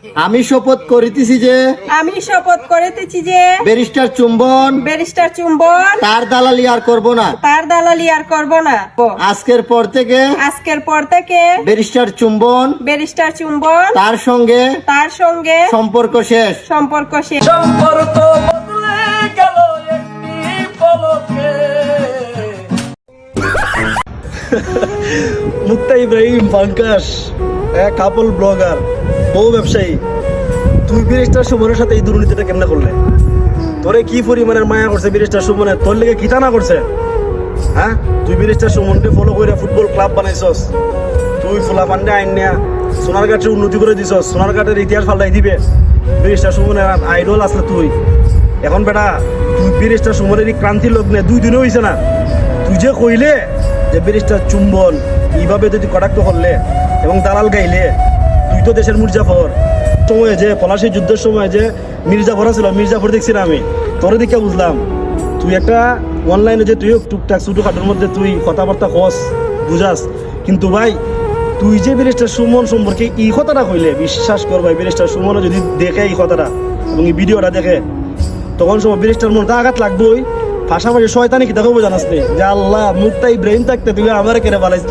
আমি শপথ করিতেছি যে ব্যারিস্টার চুম্বন তার দালালি আর করব না। আজকের পর থেকে ব্যারিস্টার চুম্বন তার সঙ্গে সম্পর্ক শেষ। সম্পর্ক বদলে গেল একটি পলকে। মুক্তা ইব্রাহিম পাঙ্কাশ, এক কাপল ব্লগার, বউ ব্যবসায়ী, তুই ব্যারিস্টার সুমনের সাথে এই দুর্নীতিটা কেমনে করলে? তোরে কি পরিমাণের মায়া করছে ব্যারিস্টার সুমনের, তোর লেগে কি না করছে? হ্যাঁ, তুই ব্যারিস্টার সুমনকে ফলো করে ফুটবল ক্লাব বানাইছস, তুই ফুলা পান্ডে আইন নিয়া সোনারঘাটের উন্নতি করে দিছস, সোনারঘাটের ইতিহাস ফাল্লাই দিবে। ব্যারিস্টার সুমনের আইডল আসলে তুই। এখন বেটা তুই ব্যারিস্টার সুমনের এই ক্রান্তি লগ্নে 2 দিনও হয়েছে না, তুই যে কইলে যে ব্যারিস্টার চুম্বন এইভাবে যদি কটাক্ত করলে এবং দালাল গাইলে, তুই তো দেশের মির্জাফর। সময়ে যে পলাশী যুদ্ধের সময় যে মির্জাফর ছিল, মির্জাফর দেখছি না আমি, তোরে দেখে বুঝলাম তুই একটা অনলাইনে যে তুই টুকটাক ছোটোখাটোর মধ্যে তুই কথাবার্তা কস বুঝাস, কিন্তু ভাই তুই যে ব্যারিস্টার সুমন সম্পর্কে এই কথাটা কইলে, বিশ্বাস কর ভাই, ব্যারিস্টার সুমনও যদি দেখে এই কথাটা এবং এই ভিডিওটা দেখে, তখন সময় ব্যারিস্টার মনটা আঘাত লাগবোই। পাশাপাশি শয়তানি কি দেখাবো জানাস নি যে আল্লাহ মুক্তা ইব্রাহিম থাকতে তুই আমার কেড়ে বালাইস।